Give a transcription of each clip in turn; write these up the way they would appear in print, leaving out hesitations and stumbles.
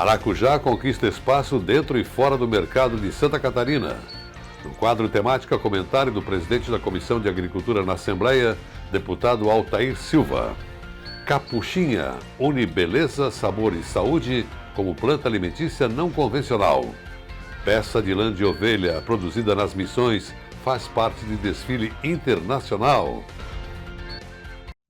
Maracujá conquista espaço dentro e fora do mercado de Santa Catarina. No quadro temática, comentário do presidente da Comissão de Agricultura na Assembleia, deputado Altair Silva. Capuchinha une beleza, sabor e saúde como planta alimentícia não convencional. Peça de lã de ovelha produzida nas Missões faz parte de desfile internacional.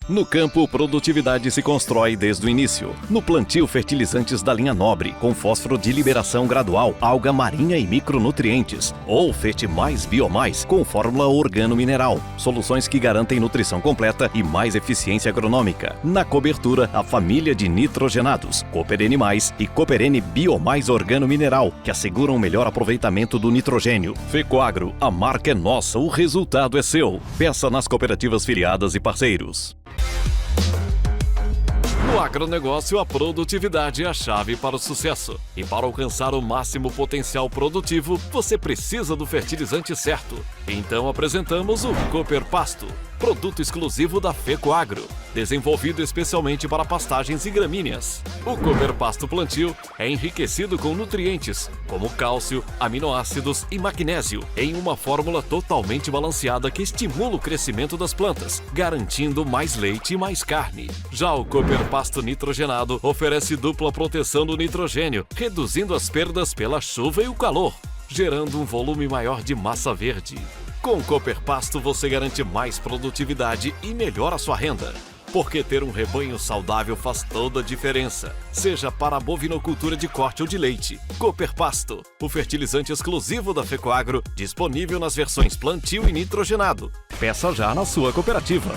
No campo, produtividade se constrói desde o início. No plantio, fertilizantes da linha Nobre, com fósforo de liberação gradual, alga marinha e micronutrientes. Ou Fertimais Biomais, com fórmula organo-mineral. Soluções que garantem nutrição completa e mais eficiência agronômica. Na cobertura, a família de nitrogenados, Cooperene Mais e Cooperene Biomais organo-mineral, que asseguram o melhor aproveitamento do nitrogênio. Fecoagro, a marca é nossa, o resultado é seu. Peça nas cooperativas filiadas e parceiros. No agronegócio, a produtividade é a chave para o sucesso. E para alcançar o máximo potencial produtivo, você precisa do fertilizante certo. Então apresentamos o Cooper Pasto, produto exclusivo da Fecoagro, desenvolvido especialmente para pastagens e gramíneas. O Cooper Pasto Plantio é enriquecido com nutrientes, como cálcio, aminoácidos e magnésio, em uma fórmula totalmente balanceada que estimula o crescimento das plantas, garantindo mais leite e mais carne. Já o Cooper Pasto Nitrogenado oferece dupla proteção do nitrogênio, reduzindo as perdas pela chuva e o calor, gerando um volume maior de massa verde. Com o Cooper Pasto você garante mais produtividade e melhora sua renda. Porque ter um rebanho saudável faz toda a diferença, seja para a bovinocultura de corte ou de leite. Cooper Pasto, o fertilizante exclusivo da Fecoagro, disponível nas versões plantio e nitrogenado. Peça já na sua cooperativa.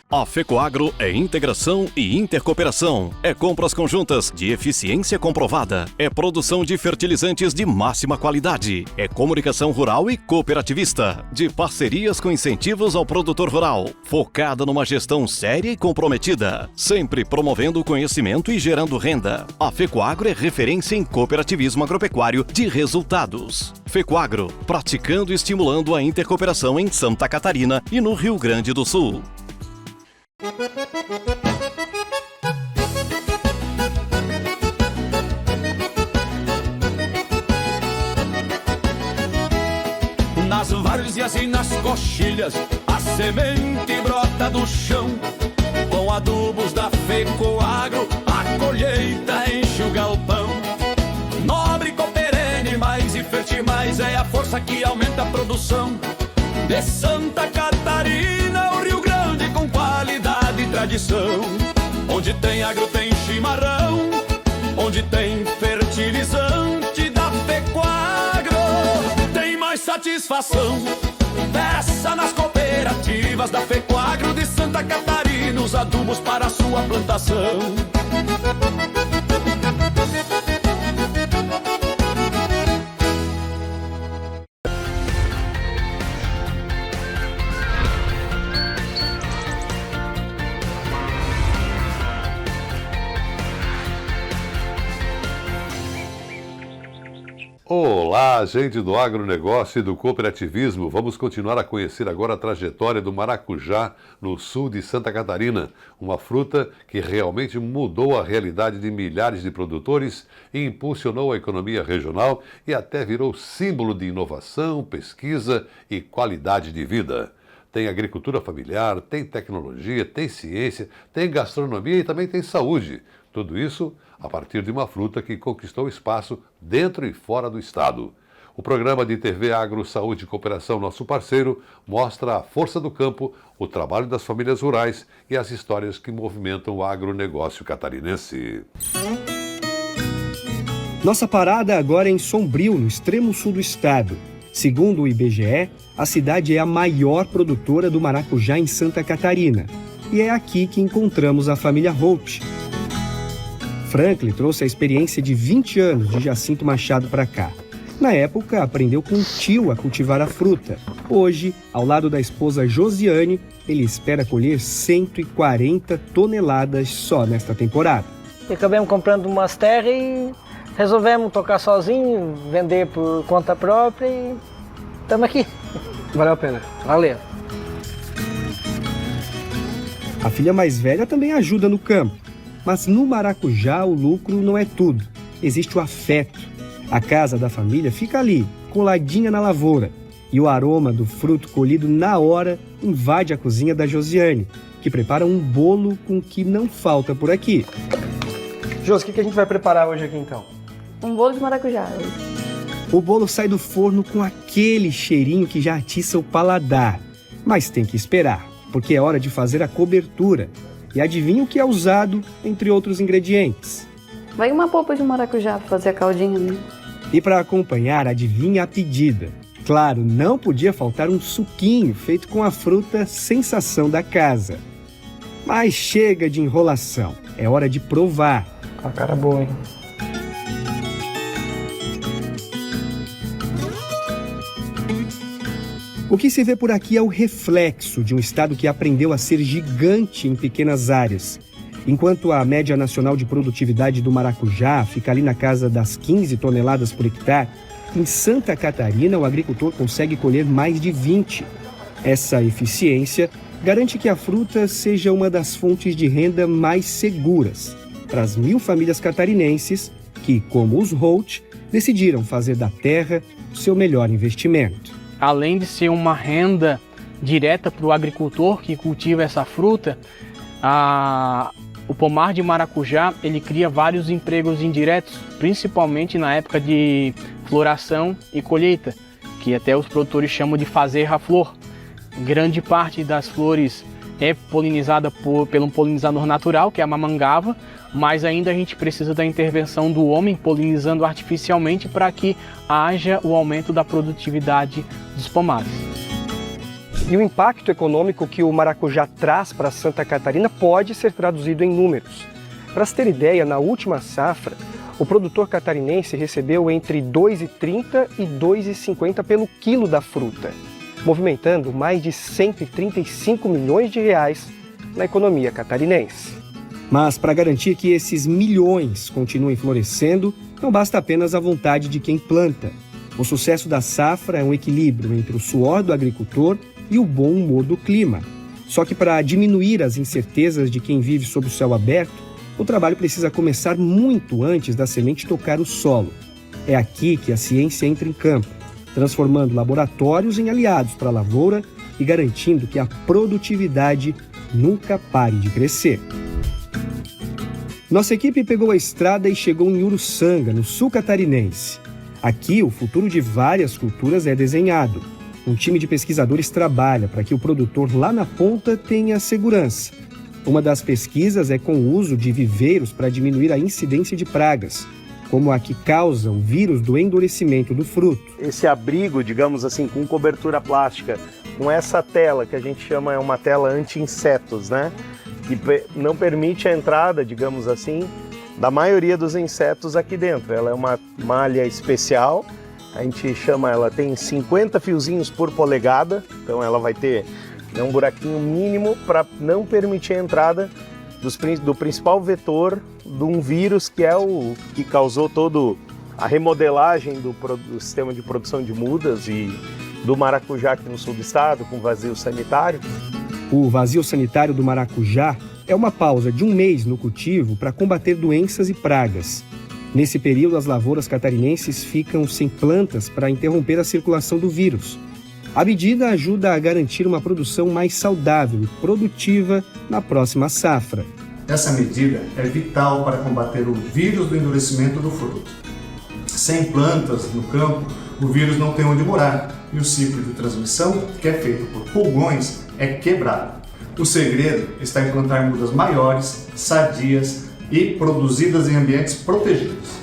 A Fecoagro é integração e intercooperação. É compras conjuntas de eficiência comprovada. É produção de fertilizantes de máxima qualidade. É comunicação rural e cooperativista. De parcerias com incentivos ao produtor rural. Focada numa gestão séria e comprometida. Sempre promovendo o conhecimento e gerando renda. A Fecoagro é referência em cooperativismo agropecuário de resultados. Fecoagro, praticando e estimulando a intercooperação em Santa Catarina e no Rio Grande do Sul. Nas várzeas e nas coxilhas, a semente brota do chão. Com adubos da Fecoagro, a colheita enche o galpão. Nobre, Cooperene Mais e Fertimais é a força que aumenta a produção. De Santa Catarina, o Rio Grande com qualidade e tradição. Onde tem agro tem chimarrão, onde tem fertilizante da Fecoagro, tem mais satisfação. Peça nas cooperativas da Fecoagro de Santa Catarina os adubos para a sua plantação. Olá, gente do agronegócio e do cooperativismo. Vamos continuar a conhecer agora a trajetória do maracujá no sul de Santa Catarina, uma fruta que realmente mudou a realidade de milhares de produtores e impulsionou a economia regional e até virou símbolo de inovação, pesquisa e qualidade de vida. Tem agricultura familiar, tem tecnologia, tem ciência, tem gastronomia e também tem saúde. Tudo isso a partir de uma fruta que conquistou espaço dentro e fora do estado. O programa de TV Agro, Saúde e Cooperação, nosso parceiro, mostra a força do campo, o trabalho das famílias rurais e as histórias que movimentam o agronegócio catarinense. Nossa parada agora é em Sombrio, no extremo sul do estado. Segundo o IBGE, a cidade é a maior produtora do maracujá em Santa Catarina. E é aqui que encontramos a família Holt. Franklin trouxe a experiência de 20 anos de Jacinto Machado para cá. Na época, aprendeu com o tio a cultivar a fruta. Hoje, ao lado da esposa Josiane, ele espera colher 140 toneladas só nesta temporada. Acabamos comprando umas terras e resolvemos tocar sozinho, vender por conta própria e estamos aqui. Valeu a pena. Valeu. A filha mais velha também ajuda no campo. Mas no maracujá o lucro não é tudo. Existe o afeto. A casa da família fica ali, coladinha na lavoura. E o aroma do fruto colhido na hora invade a cozinha da Josiane, que prepara um bolo com o que não falta por aqui. Josi, o que a gente vai preparar hoje aqui então? Um bolo de maracujá. O bolo sai do forno com aquele cheirinho que já atiça o paladar. Mas tem que esperar, porque é hora de fazer a cobertura. E adivinha o que é usado, entre outros ingredientes? Vai uma polpa de maracujá para fazer a caldinha, né? E para acompanhar, adivinha a pedida. Claro, não podia faltar um suquinho feito com a fruta sensação da casa. Mas chega de enrolação, é hora de provar. A cara boa, hein? O que se vê por aqui é o reflexo de um estado que aprendeu a ser gigante em pequenas áreas. Enquanto a média nacional de produtividade do maracujá fica ali na casa das 15 toneladas por hectare, em Santa Catarina o agricultor consegue colher mais de 20. Essa eficiência garante que a fruta seja uma das fontes de renda mais seguras para as 1.000 famílias catarinenses que, como os Holt, decidiram fazer da terra o seu melhor investimento. Além de ser uma renda direta para o agricultor que cultiva essa fruta, o pomar de maracujá ele cria vários empregos indiretos, principalmente na época de floração e colheita, que até os produtores chamam de fazer a flor. Grande parte das flores é polinizada pelo polinizador natural, que é a mamangava, mas ainda a gente precisa da intervenção do homem polinizando artificialmente para que haja o aumento da produtividade dos pomares. E o impacto econômico que o maracujá traz para Santa Catarina pode ser traduzido em números. Para se ter ideia, na última safra, o produtor catarinense recebeu entre R$ 2,30 e R$ 2,50 pelo quilo da fruta, movimentando mais de 135 milhões de reais na economia catarinense. Mas para garantir que esses milhões continuem florescendo, não basta apenas a vontade de quem planta. O sucesso da safra é um equilíbrio entre o suor do agricultor e o bom humor do clima. Só que para diminuir as incertezas de quem vive sob o céu aberto, o trabalho precisa começar muito antes da semente tocar o solo. É aqui que a ciência entra em campo, transformando laboratórios em aliados para a lavoura e garantindo que a produtividade nunca pare de crescer. Nossa equipe pegou a estrada e chegou em Uruçanga, no sul catarinense. Aqui, o futuro de várias culturas é desenhado. Um time de pesquisadores trabalha para que o produtor lá na ponta tenha segurança. Uma das pesquisas é com o uso de viveiros para diminuir a incidência de pragas, como a que causa o vírus do endurecimento do fruto. Esse abrigo, digamos assim, com cobertura plástica, com essa tela que a gente chama é uma tela anti-insetos, né? Que não permite a entrada, digamos assim, da maioria dos insetos aqui dentro. Ela é uma malha especial, a gente chama, ela tem 50 fiozinhos por polegada, então ela vai ter um buraquinho mínimo para não permitir a entrada do principal vetor de um vírus que é o que causou toda a remodelagem do sistema de produção de mudas e do maracujá aqui no sul do estado, com vazio sanitário. O vazio sanitário do maracujá é uma pausa de 1 mês no cultivo para combater doenças e pragas. Nesse período, as lavouras catarinenses ficam sem plantas para interromper a circulação do vírus. A medida ajuda a garantir uma produção mais saudável e produtiva na próxima safra. Essa medida é vital para combater o vírus do endurecimento do fruto. Sem plantas no campo, o vírus não tem onde morar e o ciclo de transmissão, que é feito por pulgões, é quebrado. O segredo está em plantar mudas maiores, sadias e produzidas em ambientes protegidos.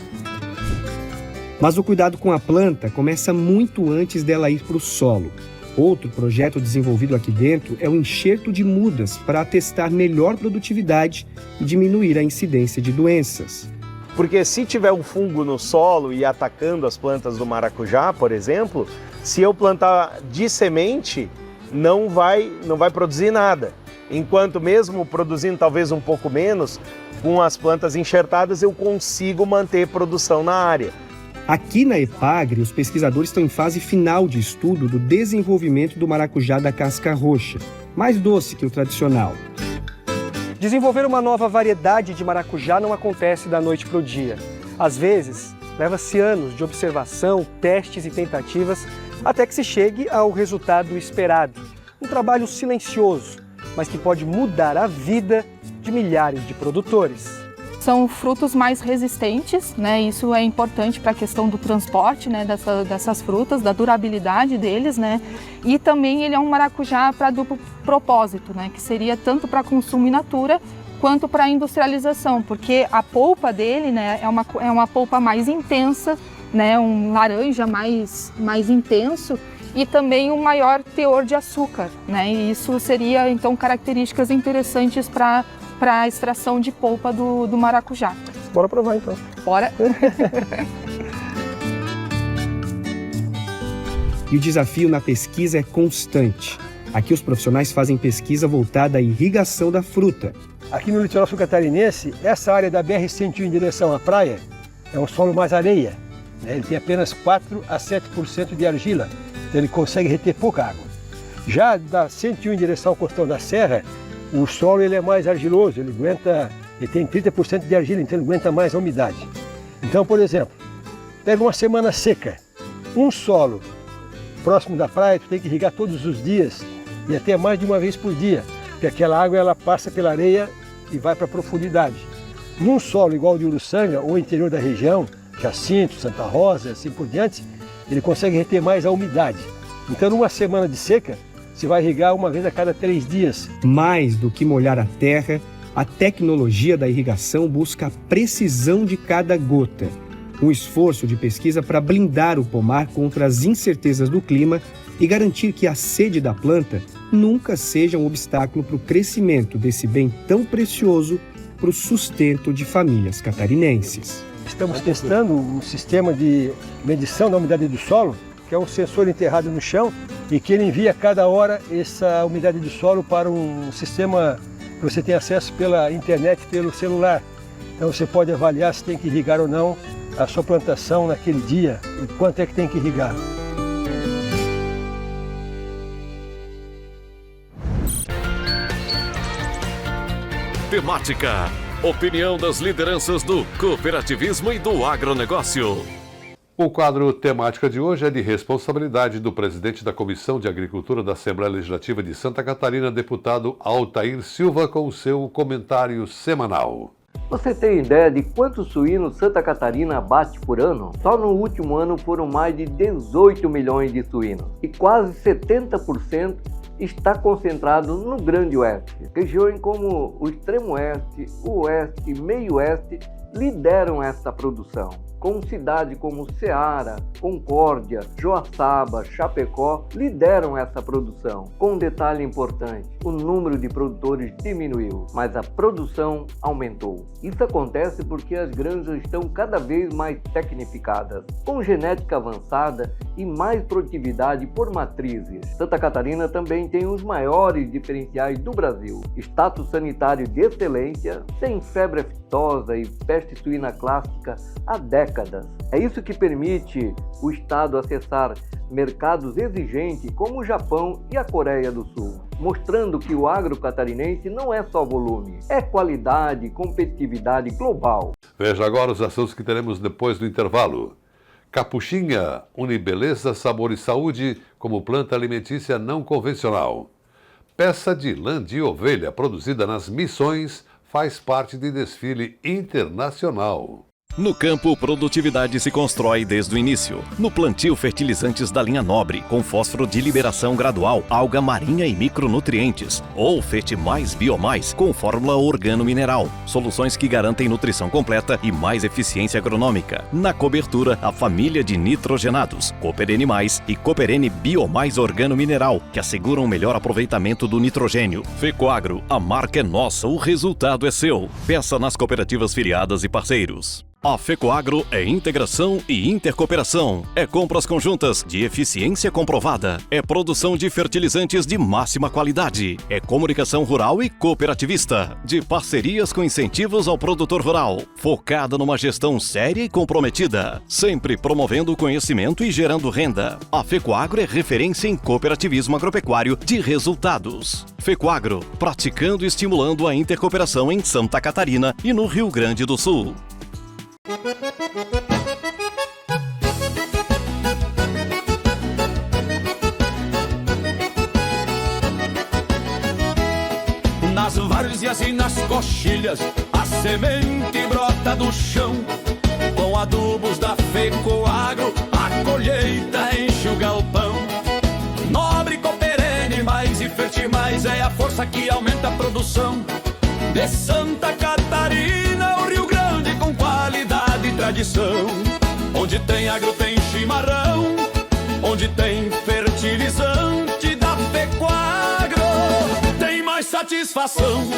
Mas o cuidado com a planta começa muito antes dela ir para o solo. Outro projeto desenvolvido aqui dentro é o enxerto de mudas para testar melhor produtividade e diminuir a incidência de doenças. Porque se tiver um fungo no solo e atacando as plantas do maracujá, por exemplo, se eu plantar de semente, não vai produzir nada. Enquanto mesmo produzindo talvez um pouco menos, com as plantas enxertadas eu consigo manter produção na área. Aqui na EPAGRE, os pesquisadores estão em fase final de estudo do desenvolvimento do maracujá da casca roxa, mais doce que o tradicional. Desenvolver uma nova variedade de maracujá não acontece da noite para o dia. Às vezes, leva-se anos de observação, testes e tentativas até que se chegue ao resultado esperado. Um trabalho silencioso, mas que pode mudar a vida de milhares de produtores. São frutos mais resistentes, né? Isso é importante para a questão do transporte, né? dessas frutas, da durabilidade deles, né? E também ele é um maracujá para duplo propósito, né? Que seria tanto para consumo in natura quanto para industrialização, porque a polpa dele, né? é uma polpa mais intensa, né? Um laranja mais intenso e também um maior teor de açúcar, né? E isso seria então características interessantes para a extração de polpa do maracujá. Bora provar então. Bora! E o desafio na pesquisa é constante. Aqui os profissionais fazem pesquisa voltada à irrigação da fruta. Aqui no litoral sul catarinense, essa área da BR-101 em direção à praia é um solo mais areia, né? Ele tem apenas 4 a 7% de argila, então ele consegue reter pouca água. Já da 101 em direção ao Costão da Serra, o solo ele é mais argiloso, ele tem 30% de argila, então ele aguenta mais a umidade. Então, por exemplo, pega uma semana seca, um solo próximo da praia, tu tem que irrigar todos os dias e até mais de uma vez por dia, porque aquela água ela passa pela areia e vai para a profundidade. Num solo igual de Uruçanga ou interior da região, Jacinto, Santa Rosa, assim por diante, ele consegue reter mais a umidade. Então, numa semana de seca, você vai irrigar uma vez a cada 3 dias. Mais do que molhar a terra, a tecnologia da irrigação busca a precisão de cada gota. Um esforço de pesquisa para blindar o pomar contra as incertezas do clima e garantir que a sede da planta nunca seja um obstáculo para o crescimento desse bem tão precioso para o sustento de famílias catarinenses. Estamos testando um sistema de medição da umidade do solo, que é um sensor enterrado no chão e que ele envia a cada hora essa umidade do solo para um sistema que você tem acesso pela internet, pelo celular. Então você pode avaliar se tem que irrigar ou não a sua plantação naquele dia e quanto é que tem que irrigar. Temática. Opinião das lideranças do cooperativismo e do agronegócio. O quadro Temática de hoje é de responsabilidade do presidente da Comissão de Agricultura da Assembleia Legislativa de Santa Catarina, deputado Altair Silva, com o seu comentário semanal. Você tem ideia de quantos suínos Santa Catarina abate por ano? Só no último ano foram mais de 18 milhões de suínos e quase 70% está concentrado no Grande Oeste. Regiões como o Extremo Oeste, o Oeste e Meio Oeste lideram esta produção, com cidades como Ceará, Concórdia, Joaçaba, Chapecó lideram essa produção. Com um detalhe importante, o número de produtores diminuiu, mas a produção aumentou. Isso acontece porque as granjas estão cada vez mais tecnificadas, com genética avançada e mais produtividade por matrizes. Santa Catarina também tem os maiores diferenciais do Brasil: status sanitário de excelência, sem febre aftosa e peste suína clássica há décadas. É isso que permite o Estado acessar mercados exigentes como o Japão e a Coreia do Sul, mostrando que o agro catarinense não é só volume, é qualidade e competitividade global. Veja agora os assuntos que teremos depois do intervalo. Capuchinha une beleza, sabor e saúde como planta alimentícia não convencional. Peça de lã de ovelha produzida nas Missões faz parte de desfile internacional. No campo, produtividade se constrói desde o início. No plantio, fertilizantes da linha nobre, com fósforo de liberação gradual, alga marinha e micronutrientes. Ou Fete Mais Biomais, com fórmula organo-mineral. Soluções que garantem nutrição completa e mais eficiência agronômica. Na cobertura, a família de nitrogenados, Cooper N+, e Cooper N Biomais organo-mineral, que asseguram o melhor aproveitamento do nitrogênio. Fecoagro, a marca é nossa, o resultado é seu. Peça nas cooperativas filiadas e parceiros. A Fecoagro é integração e intercooperação. É compras conjuntas de eficiência comprovada. É produção de fertilizantes de máxima qualidade. É comunicação rural e cooperativista. De parcerias com incentivos ao produtor rural. Focada numa gestão séria e comprometida. Sempre promovendo o conhecimento e gerando renda. A Fecoagro é referência em cooperativismo agropecuário de resultados. Fecoagro, praticando e estimulando a intercooperação em Santa Catarina e no Rio Grande do Sul. Nas várzeas e nas coxilhas, a semente brota do chão. Com adubos da Fecoagro, a colheita enche o galpão. Nobre, cooperene, mais e fertimais é a força que aumenta a produção. De Santa Catarina, o Rio Grande com qualidade e tradição. Onde tem agro tem chimarrão, onde tem fertilizante da Fecoagro, tem mais satisfação.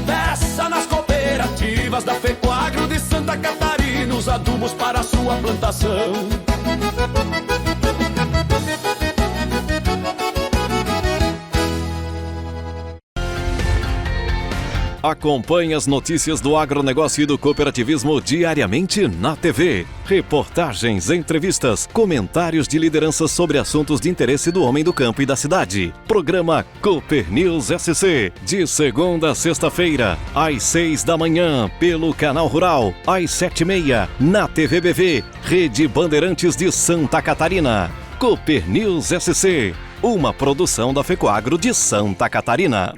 Peça nas cooperativas da Fecoagro de Santa Catarina os adubos para a sua plantação. Acompanhe as notícias do agronegócio e do cooperativismo diariamente na TV. Reportagens, entrevistas, comentários de lideranças sobre assuntos de interesse do homem do campo e da cidade. Programa Cooper News SC, de segunda a sexta-feira, às 6 da manhã, pelo Canal Rural, às 7h30, na TVBV, Rede Bandeirantes de Santa Catarina. Cooper News SC, uma produção da Fecoagro de Santa Catarina.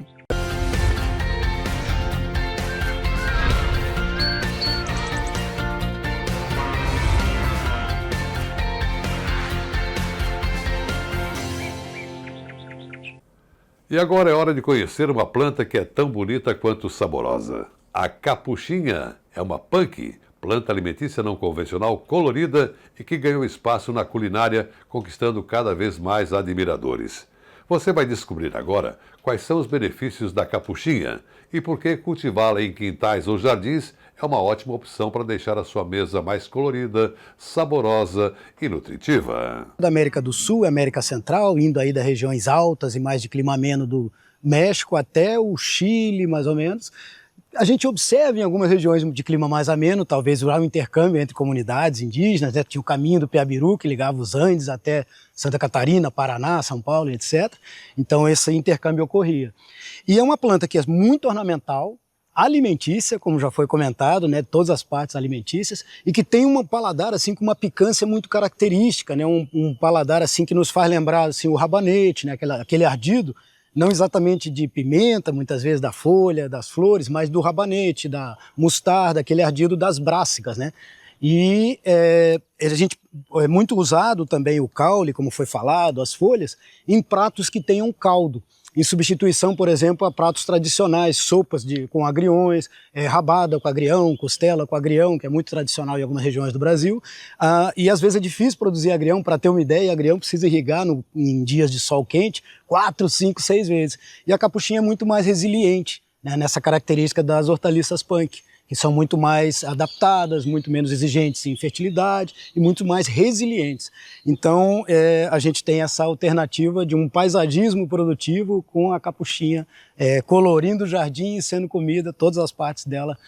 E agora é hora de conhecer uma planta que é tão bonita quanto saborosa. A capuchinha é uma punk, planta alimentícia não convencional colorida e que ganhou espaço na culinária, conquistando cada vez mais admiradores. Você vai descobrir agora quais são os benefícios da capuchinha e por que cultivá-la em quintais ou jardins é uma ótima opção para deixar a sua mesa mais colorida, saborosa e nutritiva. Da América do Sul, América Central, indo aí das regiões altas e mais de clima ameno do México até o Chile, mais ou menos. A gente observa em algumas regiões de clima mais ameno, talvez há um intercâmbio entre comunidades indígenas, né? Tinha o caminho do Piabiru, que ligava os Andes até Santa Catarina, Paraná, São Paulo, etc. Então esse intercâmbio ocorria. E é uma planta que é muito ornamental, alimentícia, como já foi comentado, né, todas as partes alimentícias, e que tem um paladar assim com uma picância muito característica, né, um paladar assim que nos faz lembrar assim o rabanete, né, aquele ardido, não exatamente de pimenta, muitas vezes da folha, das flores, mas do rabanete, da mostarda, aquele ardido das brássicas, né? E a gente é muito usado também o caule, como foi falado, as folhas, em pratos que tenham caldo. Em substituição, por exemplo, a pratos tradicionais, sopas com agriões, rabada com agrião, costela com agrião, que é muito tradicional em algumas regiões do Brasil. E às vezes é difícil produzir agrião. Para ter uma ideia, agrião precisa irrigar em dias de sol quente 4, 5, 6 vezes. E a capuchinha é muito mais resiliente, né, nessa característica das hortaliças punk, que são muito mais adaptadas, muito menos exigentes em fertilidade e muito mais resilientes. Então, a gente tem essa alternativa de um paisagismo produtivo com a capuchinha colorindo o jardim e sendo comida, todas as partes dela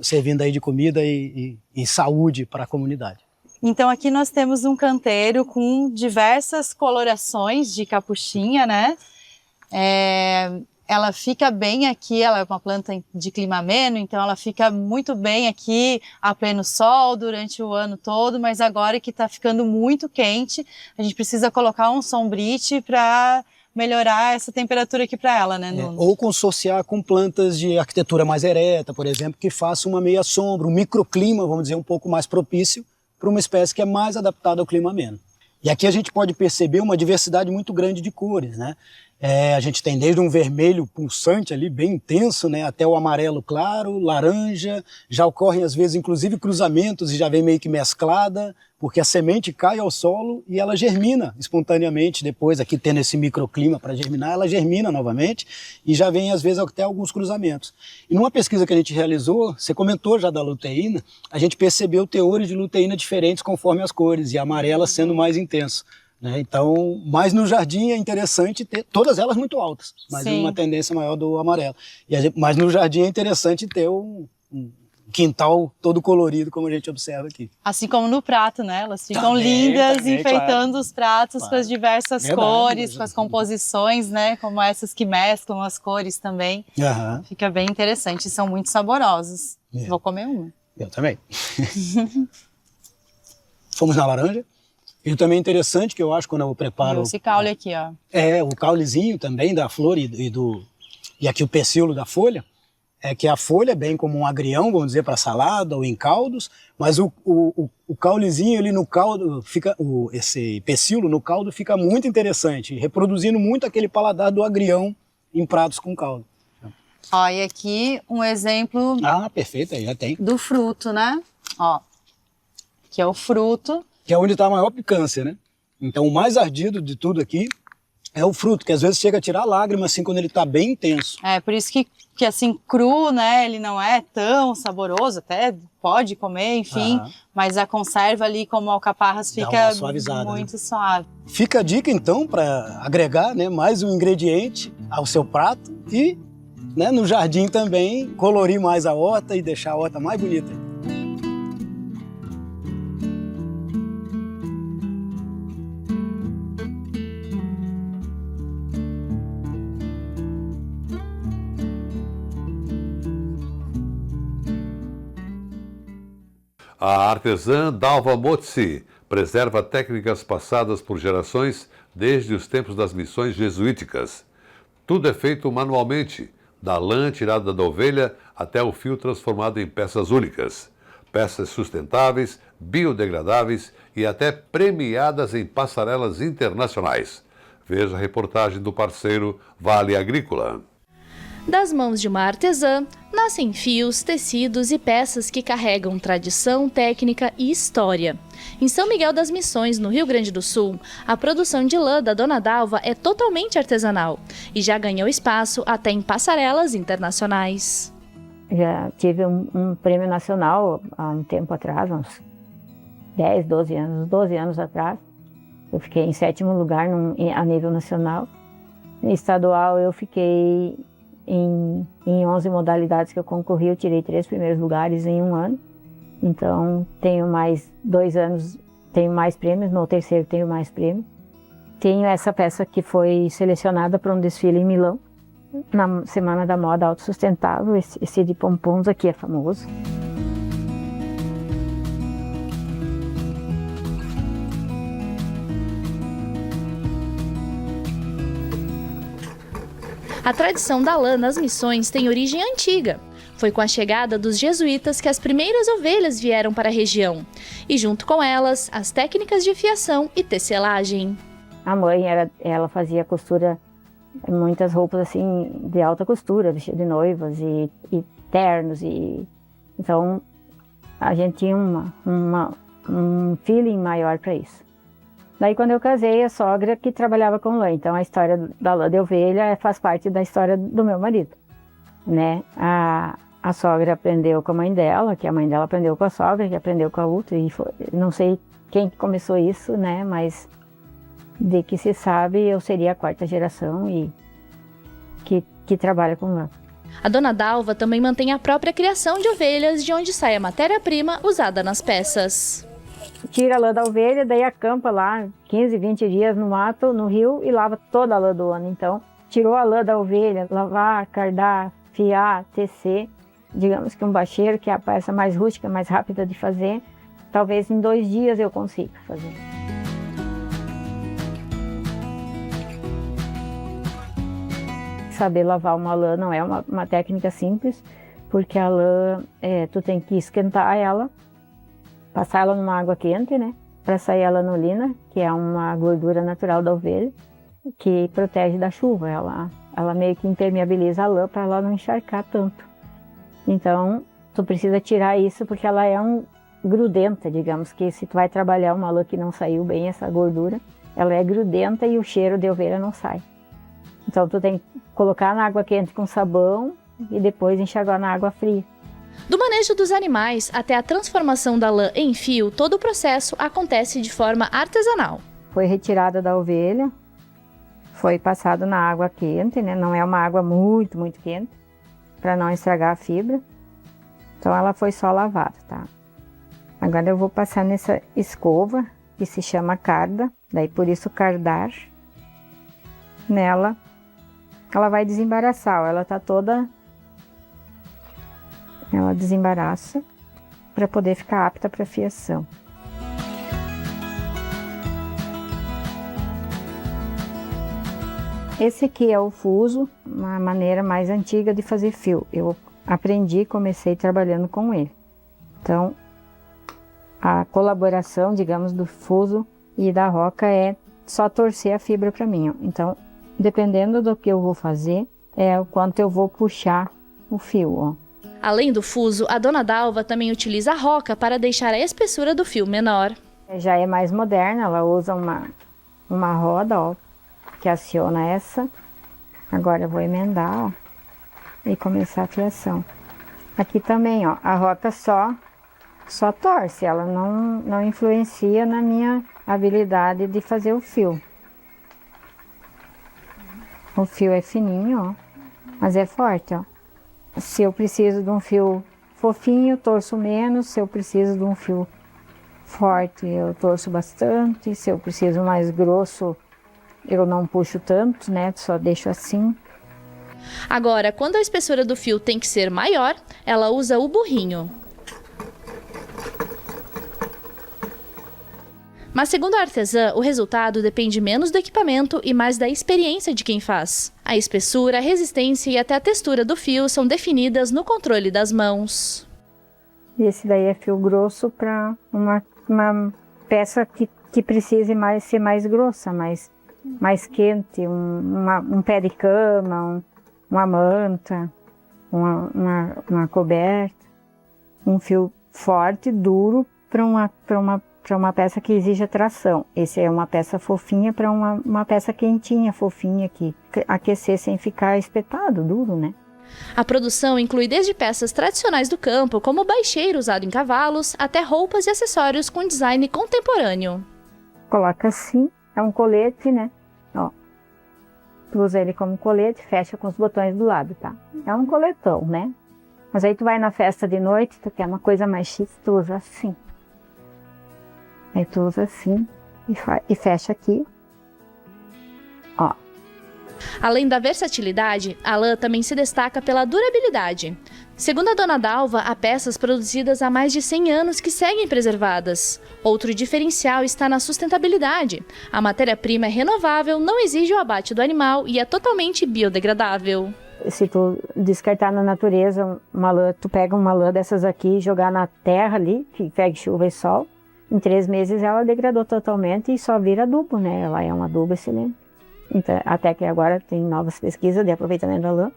servindo aí de comida e saúde para a comunidade. Então aqui nós temos um canteiro com diversas colorações de capuchinha, né? Ela fica bem aqui, ela é uma planta de clima ameno, então ela fica muito bem aqui a pleno sol durante o ano todo, mas agora que está ficando muito quente, a gente precisa colocar um sombrite para melhorar essa temperatura aqui para ela, né, Nuno? Ou consorciar com plantas de arquitetura mais ereta, por exemplo, que façam uma meia sombra, um microclima, vamos dizer, um pouco mais propício para uma espécie que é mais adaptada ao clima ameno. E aqui a gente pode perceber uma diversidade muito grande de cores, né? A gente tem desde um vermelho pulsante ali, bem intenso, né, até o amarelo claro, laranja. Já ocorrem às vezes inclusive cruzamentos e já vem meio que mesclada, porque a semente cai ao solo e ela germina espontaneamente depois, aqui tendo esse microclima para germinar, ela germina novamente e já vem às vezes até alguns cruzamentos. E numa pesquisa que a gente realizou, você comentou já da luteína, a gente percebeu teores de luteína diferentes conforme as cores, e a amarela sendo mais intenso. Então, mas no jardim é interessante ter, todas elas muito altas, mas Sim. uma tendência maior do amarelo. Mas no jardim é interessante ter um quintal todo colorido, como a gente observa aqui. Assim como no prato, né? Elas ficam Também, lindas, também, enfeitando claro. os pratos Claro. com as diversas Verdade, cores, com as composições, né? Como essas que mesclam as cores também. Aham. Fica bem interessante e são muito saborosos. Vou comer uma. Eu também. Fomos na laranja. E também é interessante que eu acho quando eu preparo... Esse caule aqui, ó. O caulezinho também da flor e aqui o pecíolo da folha, é que a folha é bem como um agrião, vamos dizer, para salada ou em caldos, mas o caulezinho ali no caldo, esse pecíolo no caldo fica muito interessante, reproduzindo muito aquele paladar do agrião em pratos com caldo. Ó, e aqui um exemplo... Ah, perfeito, aí já tem. Do fruto, né? Ó, que é o fruto. Que é onde está a maior picância, né? Então o mais ardido de tudo aqui é o fruto, que às vezes chega a tirar lágrima assim quando ele está bem intenso. Por isso que assim, cru, né, ele não é tão saboroso, até pode comer, enfim, mas a conserva ali como alcaparras fica muito suave. Fica a dica então para agregar, né, mais um ingrediente ao seu prato e, né, no jardim também colorir mais a horta e deixar a horta mais bonita. A artesã Dalva Motzi preserva técnicas passadas por gerações desde os tempos das missões jesuíticas. Tudo é feito manualmente, da lã tirada da ovelha até o fio transformado em peças únicas. Peças sustentáveis, biodegradáveis e até premiadas em passarelas internacionais. Veja a reportagem do parceiro Vale Agrícola. Das mãos de uma artesã, nascem fios, tecidos e peças que carregam tradição, técnica e história. Em São Miguel das Missões, no Rio Grande do Sul, a produção de lã da Dona Dalva é totalmente artesanal e já ganhou espaço até em passarelas internacionais. Já tive um prêmio nacional há um tempo atrás, uns 10, 12 anos atrás. Eu fiquei em 7º lugar a nível nacional. No estadual eu fiquei em 11 modalidades que eu concorri, eu tirei 3 primeiros lugares em um ano. Então tenho mais 2 anos, tenho mais prêmios, no terceiro tenho mais prêmios. Tenho essa peça que foi selecionada para um desfile em Milão, na Semana da Moda Autossustentável, esse de pompons aqui é famoso. A tradição da lã nas missões tem origem antiga. Foi com a chegada dos jesuítas que as primeiras ovelhas vieram para a região. E junto com elas, as técnicas de fiação e tecelagem. A mãe, ela fazia costura, muitas roupas assim de alta costura, vestido de noivas e ternos. Então, a gente tinha um feeling maior para isso. Daí, quando eu casei, a sogra que trabalhava com lã. Então, a história da lã de ovelha faz parte da história do meu marido, né? A sogra aprendeu com a mãe dela, que a mãe dela aprendeu com a sogra, que aprendeu com a outra. E não sei quem começou isso, né? Mas de que se sabe, eu seria a 4ª geração e que trabalha com lã. A Dona Dalva também mantém a própria criação de ovelhas, de onde sai a matéria-prima usada nas peças. Tira a lã da ovelha, daí acampa lá 15, 20 dias no mato, no rio, e lava toda a lã do ano. Então, tirou a lã da ovelha, lavar, cardar, fiar, tecer. Digamos que um bacheiro, que é a peça mais rústica, mais rápida de fazer, talvez em 2 dias eu consiga fazer. Saber lavar uma lã não é uma técnica simples, porque a lã, tu tem que esquentar ela, passar ela numa água quente, né? Para sair a lanolina, que é uma gordura natural da ovelha. que protege da chuva. Ela meio que impermeabiliza a lã para ela não encharcar tanto. Então, tu precisa tirar isso porque ela é grudenta, digamos, que se tu vai trabalhar uma lã que não saiu bem essa gordura, ela é grudenta e o cheiro de ovelha não sai. Então tu tem que colocar na água quente com sabão e depois enxaguar na água fria. Do manejo dos animais até a transformação da lã em fio, todo o processo acontece de forma artesanal. Foi retirada da ovelha, foi passado na água quente, né? Não é uma água muito, muito quente, para não estragar a fibra. Então ela foi só lavada, tá? Agora eu vou passar nessa escova, que se chama carda, daí por isso cardar. Nela, ela vai desembaraçar, ó, ela tá toda... Ela desembaraça para poder ficar apta para fiação. Esse aqui é o fuso, uma maneira mais antiga de fazer fio. Eu aprendi, comecei trabalhando com ele. Então, a colaboração, digamos, do fuso e da roca é só torcer a fibra para mim, ó. Então, dependendo do que eu vou fazer, é o quanto eu vou puxar o fio, ó. Além do fuso, a dona Dalva também utiliza a roca para deixar a espessura do fio menor. Já é mais moderna, ela usa uma roda, ó, que aciona essa. Agora eu vou emendar, ó, e começar a fiação. Aqui também, ó, a roca só torce, ela não influencia na minha habilidade de fazer o fio. O fio é fininho, ó, mas é forte, ó. Se eu preciso de um fio fofinho, torço menos. Se eu preciso de um fio forte, eu torço bastante. Se eu preciso mais grosso, eu não puxo tanto, né? Só deixo assim. Agora, quando a espessura do fio tem que ser maior, ela usa o burrinho. Mas segundo a artesã, o resultado depende menos do equipamento e mais da experiência de quem faz. A espessura, a resistência e até a textura do fio são definidas no controle das mãos. Esse daí é fio grosso para uma peça que precise ser mais grossa, mais quente, um pé de cama, uma manta, uma coberta. Um fio forte, duro, para uma peça que exige tração. Esse é uma peça fofinha para uma peça quentinha, fofinha, que aquecer sem ficar espetado, duro, né? A produção inclui desde peças tradicionais do campo, como o baixeiro usado em cavalos, até roupas e acessórios com design contemporâneo. Coloca assim, é um colete, né? Ó, tu usa ele como colete, fecha com os botões do lado, tá? É um coletão, né? Mas aí tu vai na festa de noite, tu quer uma coisa mais chique, tu usa assim. Aí tu usa assim e fecha aqui, ó. Além da versatilidade, a lã também se destaca pela durabilidade. Segundo a dona Dalva, há peças produzidas há mais de 100 anos que seguem preservadas. Outro diferencial está na sustentabilidade. A matéria-prima é renovável, não exige o abate do animal e é totalmente biodegradável. Se tu descartar na natureza uma lã, tu pega uma lã dessas aqui e jogar na terra ali, que pega chuva e sol, em 3 meses ela degradou totalmente e só vira adubo, né? Ela é um adubo excelente. Então, até que agora tem novas pesquisas de aproveitamento da lã,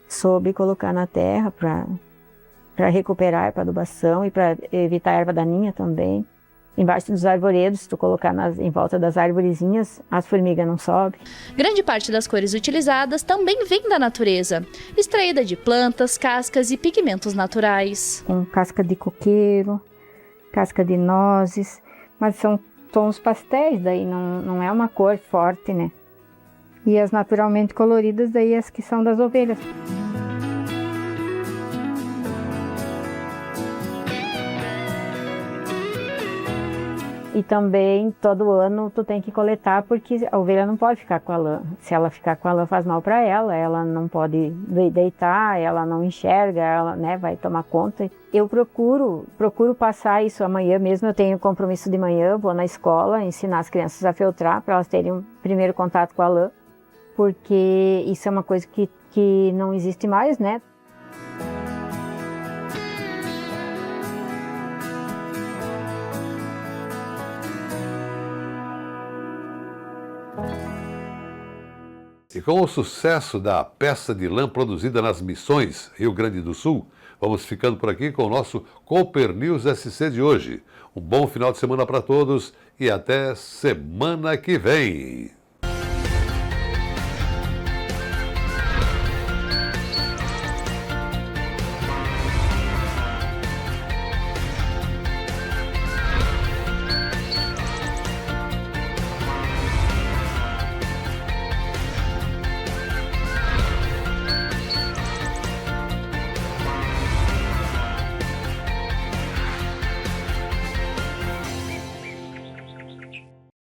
sobre colocar na terra para recuperar, para adubação e para evitar erva daninha também. Embaixo dos arvoredos, se tu colocar em volta das arvorezinhas, as formigas não sobem. Grande parte das cores utilizadas também vem da natureza, extraída de plantas, cascas e pigmentos naturais. Com casca de coqueiro, casca de nozes, mas são tons pastéis, daí não é uma cor forte, né? E as naturalmente coloridas, daí as que são das ovelhas. E também, todo ano, tu tem que coletar, porque a ovelha não pode ficar com a lã. Se ela ficar com a lã, faz mal para ela não pode deitar, ela não enxerga, ela, né, vai tomar conta. Eu procuro passar isso amanhã mesmo, eu tenho compromisso de manhã, vou na escola ensinar as crianças a feltrar, para elas terem um primeiro contato com a lã, porque isso é uma coisa que não existe mais, né? E com o sucesso da peça de lã produzida nas Missões, Rio Grande do Sul, vamos ficando por aqui com o nosso Cooper News SC de hoje. Um bom final de semana para todos e até semana que vem.